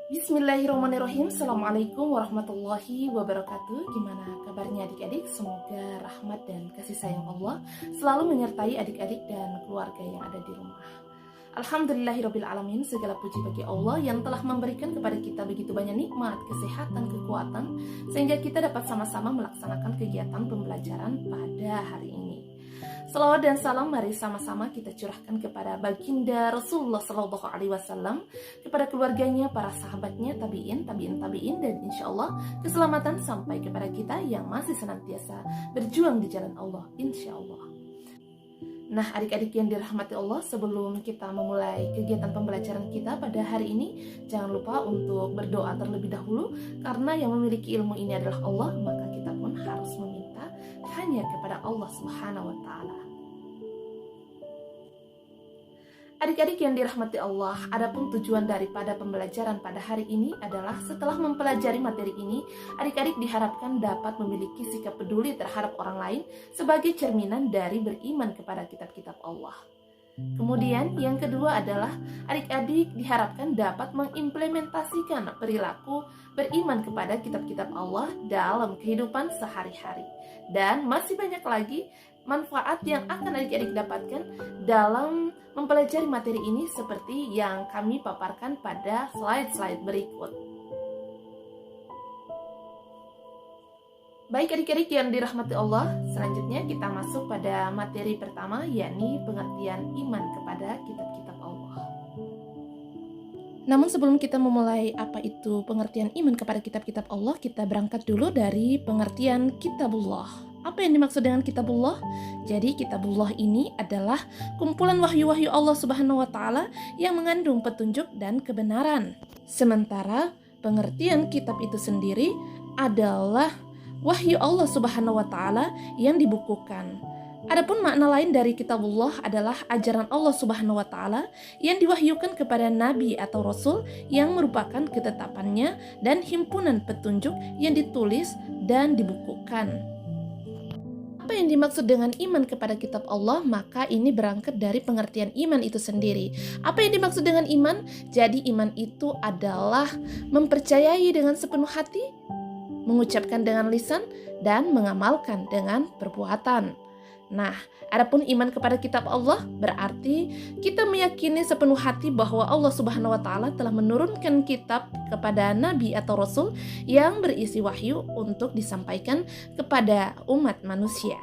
Bismillahirrahmanirrahim. Assalamualaikum warahmatullahi wabarakatuh. Gimana kabarnya adik-adik? Semoga rahmat dan kasih sayang Allah selalu menyertai adik-adik dan keluarga yang ada di rumah. Alhamdulillahirrabbilalamin. Segala puji bagi Allah yang telah memberikan kepada kita begitu banyak nikmat, kesehatan, kekuatan, sehingga kita dapat sama-sama melaksanakan kegiatan pembelajaran pada hari ini. Salawat dan salam mari sama-sama kita curahkan kepada baginda Rasulullah Sallallahu Alaihi Wasallam, kepada keluarganya, para sahabatnya, tabiin, dan insya Allah keselamatan sampai kepada kita yang masih senantiasa berjuang di jalan Allah, insya Allah. Nah, adik-adik yang dirahmati Allah, sebelum kita memulai kegiatan pembelajaran kita pada hari ini, jangan lupa untuk berdoa terlebih dahulu, karena yang memiliki ilmu ini adalah Allah, maka kita pun harus meminta hanya kepada Allah Subhanahu wa Ta'ala. Adik-adik yang dirahmati Allah, adapun tujuan daripada pembelajaran pada hari ini adalah setelah mempelajari materi ini, adik-adik diharapkan dapat memiliki sikap peduli terhadap orang lain sebagai cerminan dari beriman kepada kitab-kitab Allah. Kemudian yang kedua adalah adik-adik diharapkan dapat mengimplementasikan perilaku beriman kepada kitab-kitab Allah dalam kehidupan sehari-hari. Dan masih banyak lagi manfaat yang akan adik-adik dapatkan dalam mempelajari materi ini seperti yang kami paparkan pada slide-slide berikut. Baik adik-adik yang dirahmati Allah, selanjutnya kita masuk pada materi pertama, yakni pengertian iman kepada kitab-kitab Allah. Namun sebelum kita memulai apa itu pengertian iman kepada kitab-kitab Allah, kita berangkat dulu dari pengertian kitabullah. Apa yang dimaksud dengan kitabullah? Jadi kitabullah ini adalah kumpulan wahyu-wahyu Allah Subhanahu wa Ta'ala yang mengandung petunjuk dan kebenaran. Sementara pengertian kitab itu sendiri adalah wahyu Allah Subhanahu wa Ta'ala yang dibukukan. Adapun makna lain dari kitabullah adalah ajaran Allah Subhanahu wa Ta'ala yang diwahyukan kepada nabi atau rasul yang merupakan ketetapannya dan himpunan petunjuk yang ditulis dan dibukukan. Apa yang dimaksud dengan iman kepada kitab Allah? Maka ini berangkat dari pengertian iman itu sendiri. Apa yang dimaksud dengan iman? Jadi iman itu adalah mempercayai dengan sepenuh hati, mengucapkan dengan lisan, dan mengamalkan dengan perbuatan. Nah, adapun iman kepada kitab Allah berarti kita meyakini sepenuh hati bahwa Allah Subhanahu wa Ta'ala telah menurunkan kitab kepada nabi atau rasul yang berisi wahyu untuk disampaikan kepada umat manusia.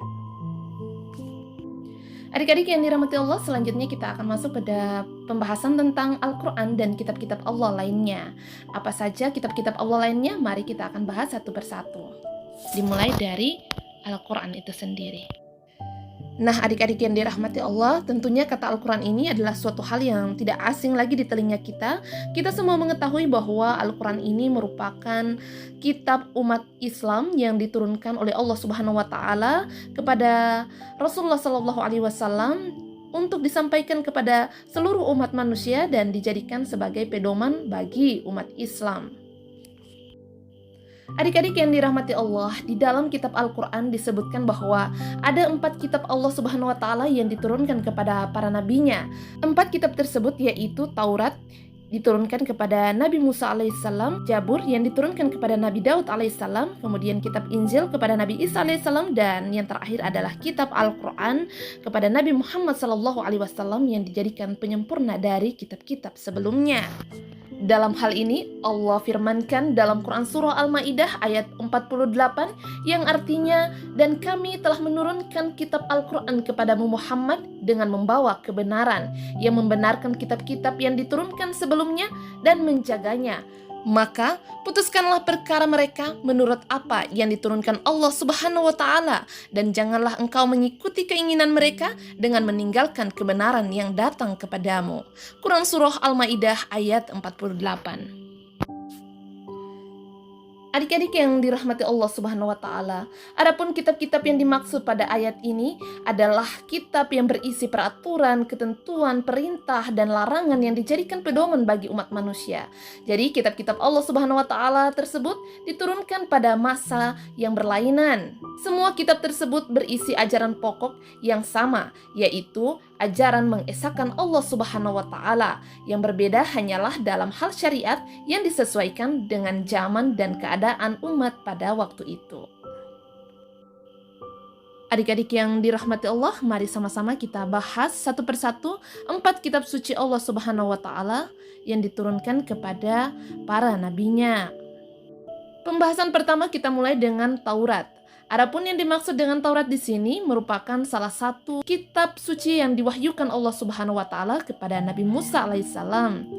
Adik-adik yang dirahmati Allah, selanjutnya kita akan masuk pada pembahasan tentang Al-Quran dan kitab-kitab Allah lainnya. Apa saja kitab-kitab Allah lainnya? Mari kita akan bahas satu persatu. Dimulai dari Al-Quran itu sendiri. Nah, adik-adik yang dirahmati Allah, tentunya kata Al-Quran ini adalah suatu hal yang tidak asing lagi di telinga kita. Kita semua mengetahui bahwa Al-Quran ini merupakan kitab umat Islam yang diturunkan oleh Allah Subhanahu wa Ta'ala kepada Rasulullah Sallallahu Alaihi Wasallam untuk disampaikan kepada seluruh umat manusia dan dijadikan sebagai pedoman bagi umat Islam. Adik-adik yang dirahmati Allah, di dalam kitab Al-Quran disebutkan bahwa ada 4 kitab Allah Subhanahu wa Ta'ala yang diturunkan kepada para nabinya. 4 kitab tersebut yaitu Taurat diturunkan kepada Nabi Musa alaihissalam, Jabur yang diturunkan kepada Nabi Daud alaihissalam, kemudian kitab Injil kepada Nabi Isa alaihissalam, dan yang terakhir adalah kitab Al-Quran kepada Nabi Muhammad sallallahu alaihi wasallam yang dijadikan penyempurna dari kitab-kitab sebelumnya. Dalam hal ini Allah firmankan dalam Quran Surah Al-Ma'idah ayat 48 yang artinya, dan kami telah menurunkan kitab Al-Quran kepadamu Muhammad dengan membawa kebenaran yang membenarkan kitab-kitab yang diturunkan sebelumnya dan menjaganya. Maka putuskanlah perkara mereka menurut apa yang diturunkan Allah Subhanahu wa Ta'ala, dan janganlah engkau mengikuti keinginan mereka dengan meninggalkan kebenaran yang datang kepadamu. Quran Surah Al-Ma'idah ayat 48. Adik-adik yang dirahmati Allah Subhanahu wa Ta'ala, adapun kitab-kitab yang dimaksud pada ayat ini adalah kitab yang berisi peraturan, ketentuan, perintah, dan larangan yang dijadikan pedoman bagi umat manusia. Jadi kitab-kitab Allah Subhanahu wa Ta'ala tersebut diturunkan pada masa yang berlainan. Semua kitab tersebut berisi ajaran pokok yang sama, yaitu ajaran mengesahkan Allah Subhanahu wa Ta'ala. Yang berbeda hanyalah dalam hal syariat yang disesuaikan dengan zaman dan keadaan umat pada waktu itu. Adik-adik yang dirahmati Allah, mari sama-sama kita bahas satu persatu 4 kitab suci Allah Subhanahu wa Ta'ala yang diturunkan kepada para nabinya. Pembahasan pertama kita mulai dengan Taurat. Adapun yang dimaksud dengan Taurat di sini merupakan salah satu kitab suci yang diwahyukan Allah Subhanahu wa Ta'ala kepada Nabi Musa alaihissalam.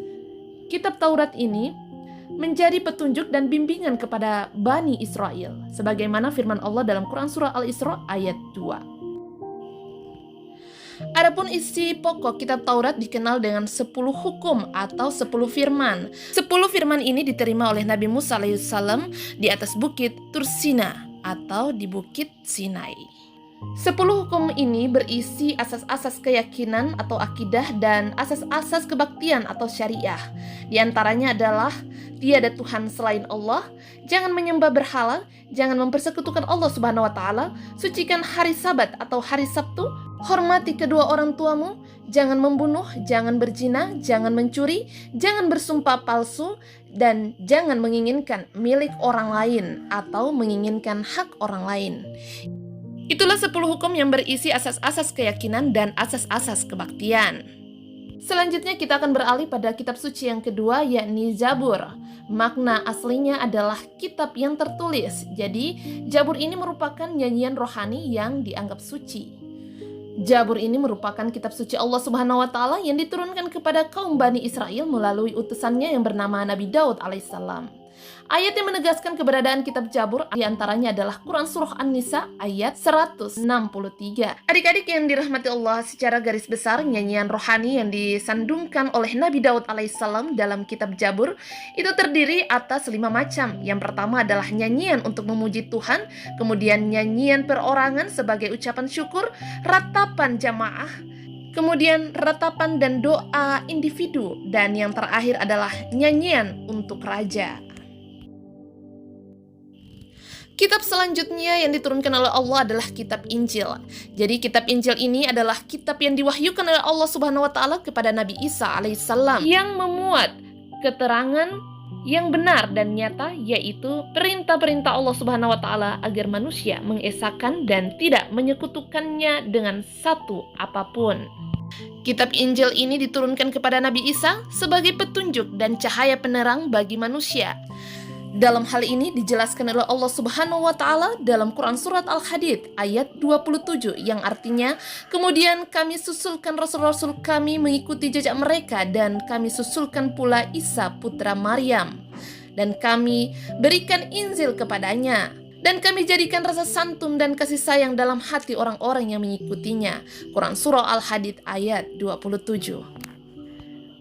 Kitab Taurat ini menjadi petunjuk dan bimbingan kepada Bani Israel, sebagaimana firman Allah dalam Quran Surah Al-Isra ayat 2. Adapun isi pokok kitab Taurat dikenal dengan 10 hukum atau 10 firman. 10 firman ini diterima oleh Nabi Musa alaihissalam di atas bukit Tursina atau di bukit Sinai. 10 hukum ini berisi asas-asas keyakinan atau akidah dan asas-asas kebaktian atau syariah. Di antaranya adalah tiada Tuhan selain Allah, jangan menyembah berhala, jangan mempersekutukan Allah Subhanahu wa Ta'ala, sucikan hari Sabat atau hari Sabtu, hormati kedua orang tuamu, jangan membunuh, jangan berzina, jangan mencuri, jangan bersumpah palsu, dan jangan menginginkan milik orang lain atau menginginkan hak orang lain. Itulah 10 hukum yang berisi asas-asas keyakinan dan asas-asas kebaktian. Selanjutnya kita akan beralih pada kitab suci yang kedua, yakni Zabur. Makna aslinya adalah kitab yang tertulis. Jadi, Zabur ini merupakan nyanyian rohani yang dianggap suci. Zabur ini merupakan kitab suci Allah Subhanahu wa Ta'ala yang diturunkan kepada kaum Bani Israel melalui utusannya yang bernama Nabi Daud alaihissalam. Ayat yang menegaskan keberadaan kitab Zabur diantaranya adalah Quran Surah An-Nisa ayat 163. Adik-adik yang dirahmati Allah, secara garis besar nyanyian rohani yang disandungkan oleh Nabi Daud alaihissalam dalam kitab Zabur itu terdiri atas 5 macam. Yang pertama adalah nyanyian untuk memuji Tuhan, kemudian nyanyian perorangan sebagai ucapan syukur, ratapan jamaah, kemudian ratapan dan doa individu, dan yang terakhir adalah nyanyian untuk raja. Kitab selanjutnya yang diturunkan oleh Allah adalah kitab Injil. Jadi kitab Injil ini adalah kitab yang diwahyukan oleh Allah Subhanahu wa Ta'ala kepada Nabi Isa alaihissalam yang memuat keterangan yang benar dan nyata, yaitu perintah-perintah Allah Subhanahu wa Ta'ala agar manusia mengesahkan dan tidak menyekutukannya dengan satu apapun. Kitab Injil ini diturunkan kepada Nabi Isa sebagai petunjuk dan cahaya penerang bagi manusia. Dalam hal ini dijelaskan oleh Allah Subhanahu wa Ta'ala dalam Quran Surat Al-Hadid ayat 27 yang artinya, kemudian kami susulkan rasul-rasul kami mengikuti jejak mereka, dan kami susulkan pula Isa putra Maryam, dan kami berikan Injil kepadanya, dan kami jadikan rasa santun dan kasih sayang dalam hati orang-orang yang mengikutinya. Quran Surah Al-Hadid ayat 27.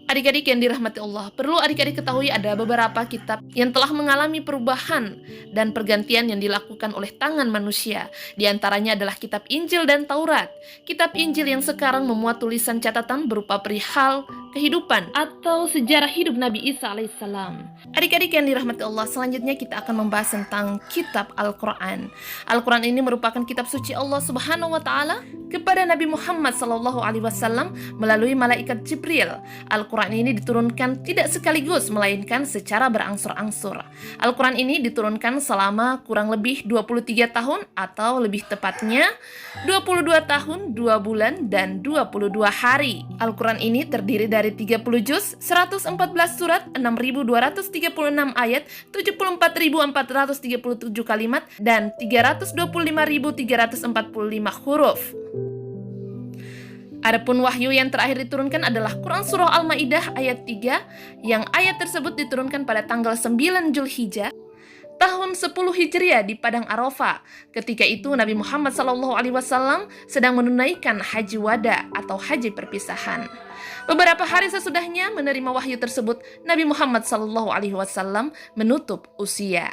Adik-adik yang dirahmati Allah, perlu adik-adik ketahui ada beberapa kitab yang telah mengalami perubahan dan pergantian yang dilakukan oleh tangan manusia. Di antaranya adalah kitab Injil dan Taurat. Kitab Injil yang sekarang memuat tulisan catatan berupa perihal kehidupan atau sejarah hidup Nabi Isa alaihissalam. Adik-adik yang dirahmati Allah, selanjutnya kita akan membahas tentang kitab Al-Quran. Al-Quran ini merupakan kitab suci Allah Subhanahu wa Ta'ala kepada Nabi Muhammad SAW melalui malaikat Jibril. Al-Quran ini diturunkan tidak sekaligus, melainkan secara berangsur-angsur. Al-Quran ini diturunkan selama kurang lebih 23 tahun atau lebih tepatnya 22 tahun, 2 bulan, dan 22 hari. Al-Quran ini terdiri dari 30 juz, 114 surat, 6.236 ayat, 74.437 kalimat, dan 325.345 huruf. Adapun wahyu yang terakhir diturunkan adalah Quran Surah Al-Maidah ayat 3, yang ayat tersebut diturunkan pada tanggal 9 Zulhijjah tahun 10 Hijriah di Padang Arafah. Ketika itu Nabi Muhammad SAW sedang menunaikan haji wada atau haji perpisahan. Beberapa hari sesudahnya menerima wahyu tersebut, Nabi Muhammad SAW menutup usia.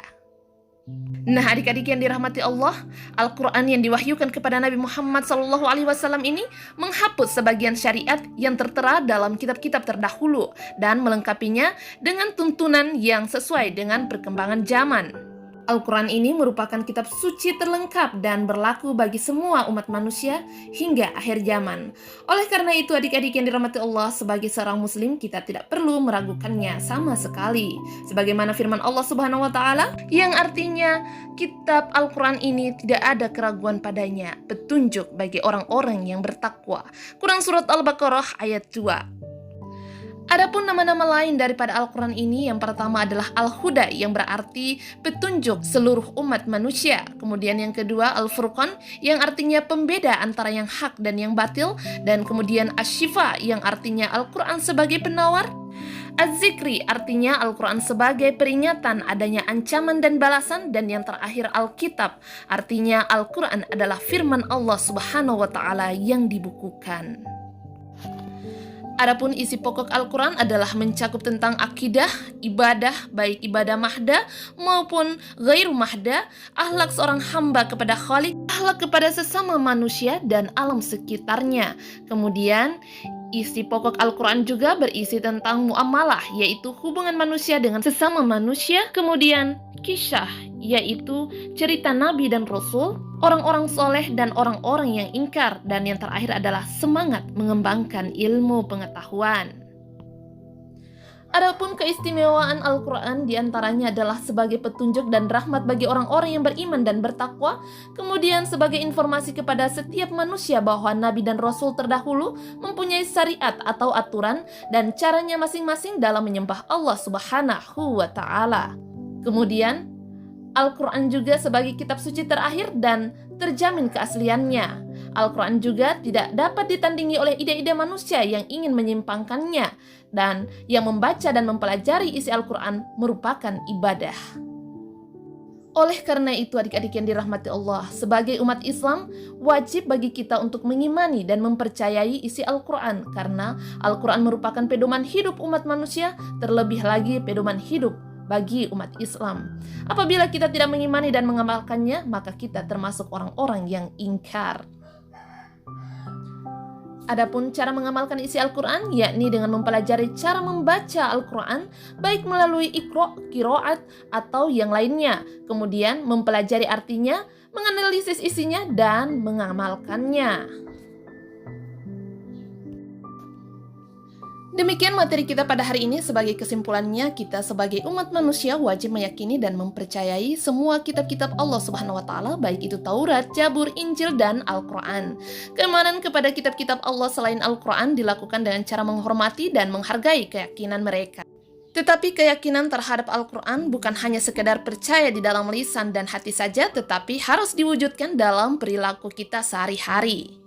Nah, adik-adik yang dirahmati Allah, Al-Quran yang diwahyukan kepada Nabi Muhammad SAW ini menghapus sebagian syariat yang tertera dalam kitab-kitab terdahulu dan melengkapinya dengan tuntunan yang sesuai dengan perkembangan zaman. Al-Quran ini merupakan kitab suci terlengkap dan berlaku bagi semua umat manusia hingga akhir zaman. Oleh karena itu, adik-adik yang dirahmati Allah, sebagai seorang muslim kita tidak perlu meragukannya sama sekali. Sebagaimana firman Allah Subhanahu wa taala yang artinya kitab Al-Quran ini tidak ada keraguan padanya, petunjuk bagi orang-orang yang bertakwa. Quran surat Al-Baqarah ayat 2. Adapun nama-nama lain daripada Al-Quran ini, yang pertama adalah Al-Huda yang berarti petunjuk seluruh umat manusia. Kemudian yang kedua Al-Furqan yang artinya pembeda antara yang hak dan yang batil. Dan kemudian Asy-Syifa yang artinya Al-Quran sebagai penawar. Az-Zikri artinya Al-Quran sebagai peringatan adanya ancaman dan balasan. Dan yang terakhir Al-Kitab artinya Al-Quran adalah firman Allah Subhanahu wa taala yang dibukukan. Adapun isi pokok Al-Quran adalah mencakup tentang akidah, ibadah, baik ibadah mahda maupun ghairu mahda, akhlak seorang hamba kepada Khalik, akhlak kepada sesama manusia dan alam sekitarnya. Kemudian isi pokok Al-Quran juga berisi tentang muamalah, yaitu hubungan manusia dengan sesama manusia. Kemudian kisah, yaitu cerita Nabi dan Rasul, orang-orang soleh dan orang-orang yang ingkar. Dan yang terakhir adalah semangat mengembangkan ilmu pengetahuan. Adapun keistimewaan Al-Quran diantaranya adalah sebagai petunjuk dan rahmat bagi orang-orang yang beriman dan bertakwa. Kemudian sebagai informasi kepada setiap manusia bahwa Nabi dan Rasul terdahulu mempunyai syariat atau aturan dan caranya masing-masing dalam menyembah Allah Subhanahu wa ta'ala. Kemudian Al-Quran juga sebagai kitab suci terakhir dan terjamin keasliannya. Al-Quran juga tidak dapat ditandingi oleh ide-ide manusia yang ingin menyimpangkannya. Dan yang membaca dan mempelajari isi Al-Quran merupakan ibadah. Oleh karena itu, adik-adik yang dirahmati Allah, sebagai umat Islam, wajib bagi kita untuk mengimani dan mempercayai isi Al-Quran. Karena Al-Quran merupakan pedoman hidup umat manusia, terlebih lagi pedoman hidup bagi umat Islam. Apabila kita tidak mengimani dan mengamalkannya, maka kita termasuk orang-orang yang ingkar. Adapun cara mengamalkan isi Al-Quran, yakni dengan mempelajari cara membaca Al-Quran, baik melalui iqra, qiraat, atau yang lainnya. Kemudian mempelajari artinya, menganalisis isinya, dan mengamalkannya. Demikian materi kita pada hari ini. Sebagai kesimpulannya, kita sebagai umat manusia wajib meyakini dan mempercayai semua kitab-kitab Allah Subhanahu wa taala, baik itu Taurat, Zabur, Injil, dan Al-Quran. Keimanan kepada kitab-kitab Allah selain Al-Quran dilakukan dengan cara menghormati dan menghargai keyakinan mereka. Tetapi keyakinan terhadap Al-Quran bukan hanya sekedar percaya di dalam lisan dan hati saja, tetapi harus diwujudkan dalam perilaku kita sehari-hari.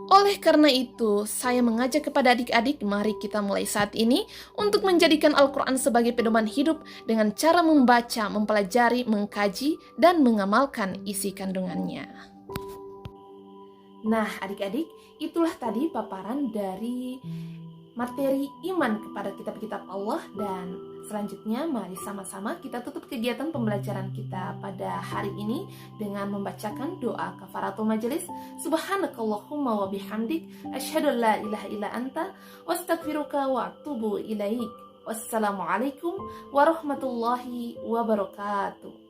Oleh karena itu, saya mengajak kepada adik-adik, mari kita mulai saat ini untuk menjadikan Al-Quran sebagai pedoman hidup dengan cara membaca, mempelajari, mengkaji, dan mengamalkan isi kandungannya. Nah, adik-adik, itulah tadi paparan dari materi iman kepada kitab-kitab Allah. Dan selanjutnya mari sama-sama kita tutup kegiatan pembelajaran kita pada hari ini dengan membacakan doa kafaratul majelis. Subhanakallahumma wa bihamdik, asyhadu an la ilaha illa anta, wastaghfiruka wa atubu ilaik. Wassalamualaikum warahmatullahi wabarakatuh.